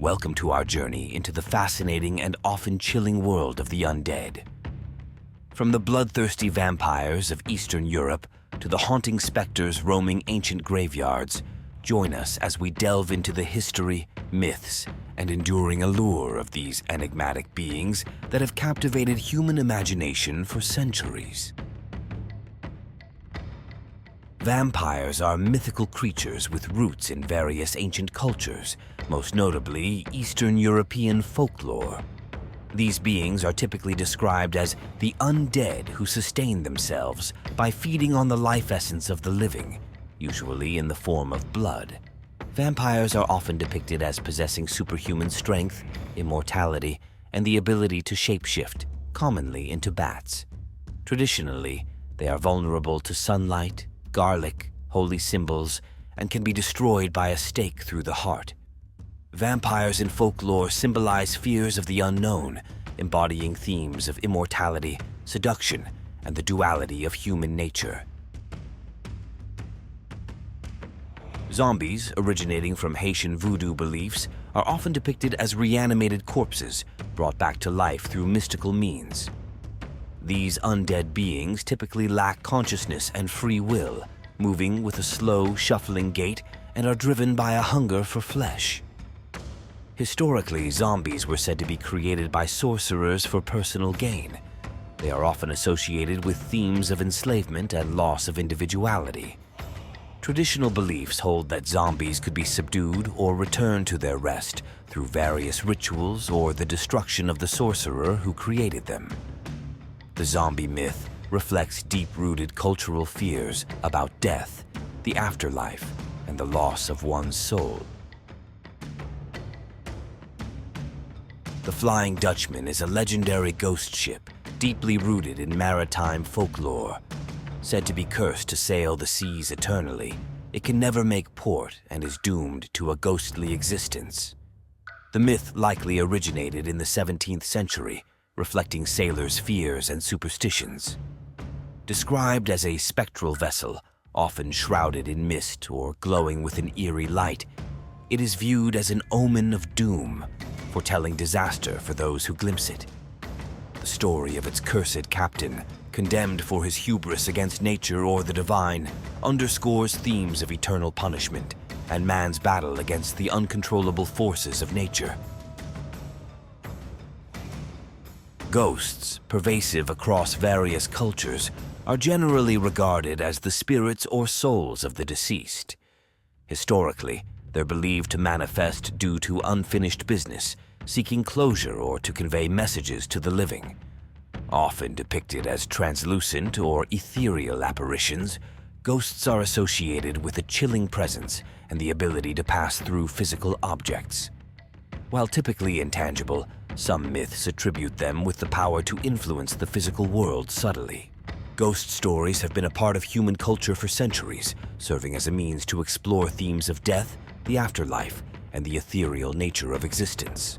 Welcome to our journey into the fascinating and often chilling world of the undead. From the bloodthirsty vampires of Eastern Europe to the haunting specters roaming ancient graveyards, join us as we delve into the history, myths, and enduring allure of these enigmatic beings that have captivated human imagination for centuries. Vampires are mythical creatures with roots in various ancient cultures, most notably Eastern European folklore. These beings are typically described as the undead who sustain themselves by feeding on the life essence of the living, usually in the form of blood. Vampires are often depicted as possessing superhuman strength, immortality, and the ability to shapeshift, commonly into bats. Traditionally, they are vulnerable to sunlight, garlic, holy symbols, and can be destroyed by a stake through the heart. Vampires in folklore symbolize fears of the unknown, embodying themes of immortality, seduction, and the duality of human nature. Zombies, originating from Haitian voodoo beliefs, are often depicted as reanimated corpses brought back to life through mystical means. These undead beings typically lack consciousness and free will, moving with a slow, shuffling gait and are driven by a hunger for flesh. Historically, zombies were said to be created by sorcerers for personal gain. They are often associated with themes of enslavement and loss of individuality. Traditional beliefs hold that zombies could be subdued or returned to their rest through various rituals or the destruction of the sorcerer who created them. The zombie myth reflects deep-rooted cultural fears about death, the afterlife, and the loss of one's soul. The Flying Dutchman is a legendary ghost ship deeply rooted in maritime folklore. Said to be cursed to sail the seas eternally, it can never make port and is doomed to a ghostly existence. The myth likely originated in the 17th century, reflecting sailors' fears and superstitions. Described as a spectral vessel, often shrouded in mist or glowing with an eerie light, it is viewed as an omen of doom, foretelling disaster for those who glimpse it. The story of its cursed captain, condemned for his hubris against nature or the divine, underscores themes of eternal punishment and man's battle against the uncontrollable forces of nature. Ghosts, pervasive across various cultures, are generally regarded as the spirits or souls of the deceased. Historically, they're believed to manifest due to unfinished business, seeking closure or to convey messages to the living. Often depicted as translucent or ethereal apparitions, ghosts are associated with a chilling presence and the ability to pass through physical objects. While typically intangible, some myths attribute them with the power to influence the physical world subtly. Ghost stories have been a part of human culture for centuries, serving as a means to explore themes of death, the afterlife, and the ethereal nature of existence.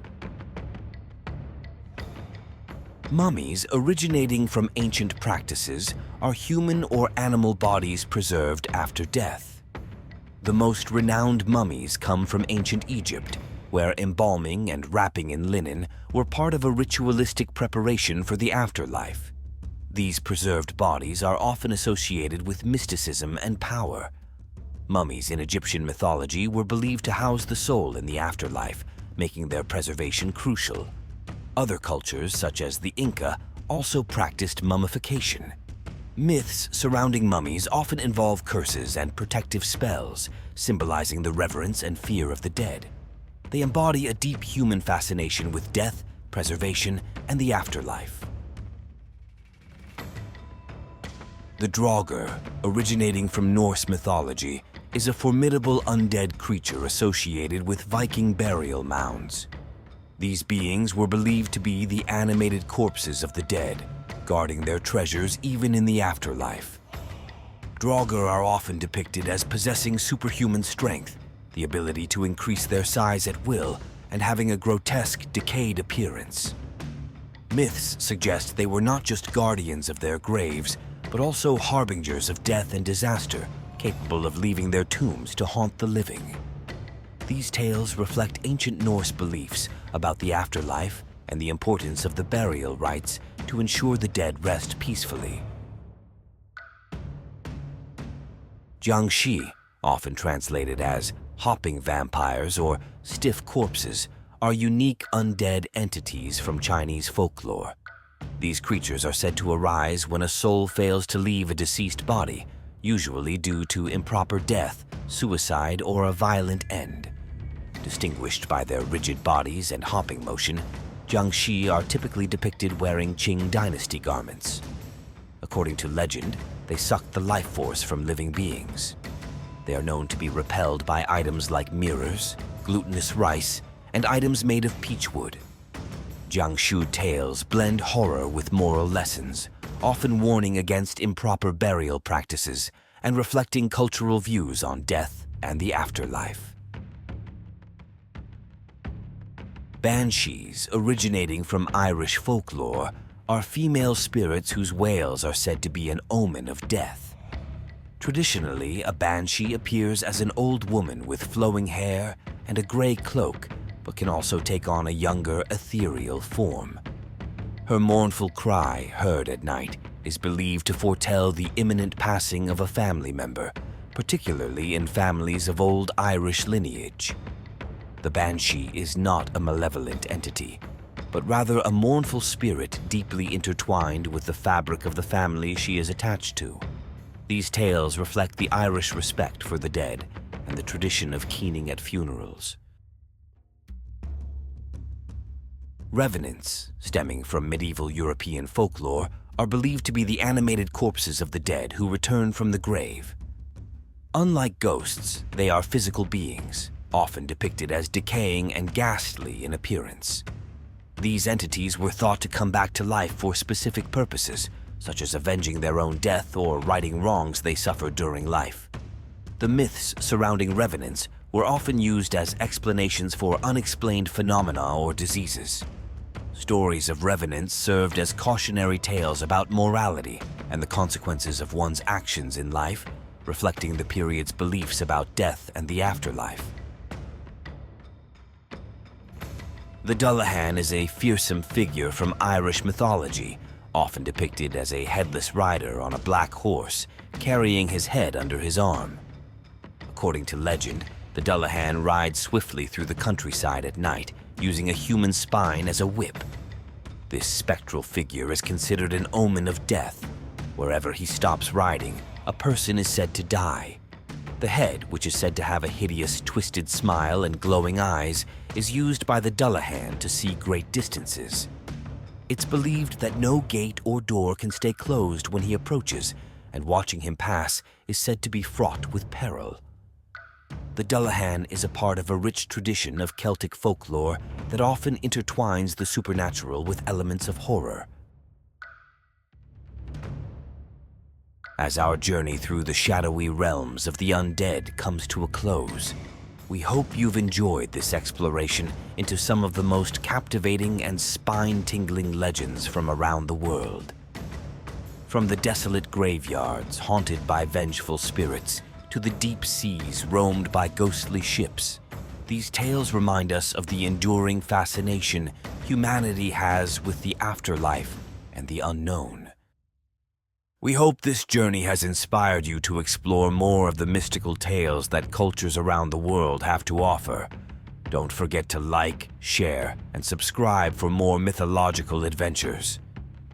Mummies, originating from ancient practices, are human or animal bodies preserved after death. The most renowned mummies come from ancient Egypt, where embalming and wrapping in linen were part of a ritualistic preparation for the afterlife. These preserved bodies are often associated with mysticism and power. Mummies in Egyptian mythology were believed to house the soul in the afterlife, making their preservation crucial. Other cultures, such as the Inca, also practiced mummification. Myths surrounding mummies often involve curses and protective spells, symbolizing the reverence and fear of the dead. They embody a deep human fascination with death, preservation, and the afterlife. The Draugr, originating from Norse mythology, is a formidable undead creature associated with Viking burial mounds. These beings were believed to be the animated corpses of the dead, guarding their treasures even in the afterlife. Draugr are often depicted as possessing superhuman strength, the ability to increase their size at will, and having a grotesque, decayed appearance. Myths suggest they were not just guardians of their graves, but also harbingers of death and disaster, capable of leaving their tombs to haunt the living. These tales reflect ancient Norse beliefs about the afterlife and the importance of the burial rites to ensure the dead rest peacefully. Jiangshi, often translated as hopping vampires or stiff corpses, are unique undead entities from Chinese folklore. These creatures are said to arise when a soul fails to leave a deceased body, usually due to improper death, suicide, or a violent end. Distinguished by their rigid bodies and hopping motion, Jiangshi are typically depicted wearing Qing dynasty garments. According to legend, they suck the life force from living beings. They are known to be repelled by items like mirrors, glutinous rice, and items made of peach wood. Jiangshu tales blend horror with moral lessons, often warning against improper burial practices and reflecting cultural views on death and the afterlife. Banshees, originating from Irish folklore, are female spirits whose wails are said to be an omen of death. Traditionally, a banshee appears as an old woman with flowing hair and a gray cloak, but can also take on a younger, ethereal form. Her mournful cry, heard at night, is believed to foretell the imminent passing of a family member, particularly in families of old Irish lineage. The banshee is not a malevolent entity, but rather a mournful spirit deeply intertwined with the fabric of the family she is attached to. These tales reflect the Irish respect for the dead and the tradition of keening at funerals. Revenants, stemming from medieval European folklore, are believed to be the animated corpses of the dead who return from the grave. Unlike ghosts, they are physical beings, often depicted as decaying and ghastly in appearance. These entities were thought to come back to life for specific purposes, such as avenging their own death or righting wrongs they suffered during life. The myths surrounding revenants were often used as explanations for unexplained phenomena or diseases. Stories of revenants served as cautionary tales about morality and the consequences of one's actions in life, reflecting the period's beliefs about death and the afterlife. The Dullahan is a fearsome figure from Irish mythology, often depicted as a headless rider on a black horse, carrying his head under his arm. According to legend, the Dullahan rides swiftly through the countryside at night, using a human spine as a whip. This spectral figure is considered an omen of death. Wherever he stops riding, a person is said to die. The head, which is said to have a hideous, twisted smile and glowing eyes, is used by the Dullahan to see great distances. It's believed that no gate or door can stay closed when he approaches, and watching him pass is said to be fraught with peril. The Dullahan is a part of a rich tradition of Celtic folklore that often intertwines the supernatural with elements of horror. As our journey through the shadowy realms of the undead comes to a close, we hope you've enjoyed this exploration into some of the most captivating and spine-tingling legends from around the world. From the desolate graveyards haunted by vengeful spirits to the deep seas roamed by ghostly ships, these tales remind us of the enduring fascination humanity has with the afterlife and the unknown. We hope this journey has inspired you to explore more of the mystical tales that cultures around the world have to offer. Don't forget to like, share, and subscribe for more mythological adventures.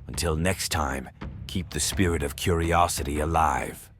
Until next time, keep the spirit of curiosity alive.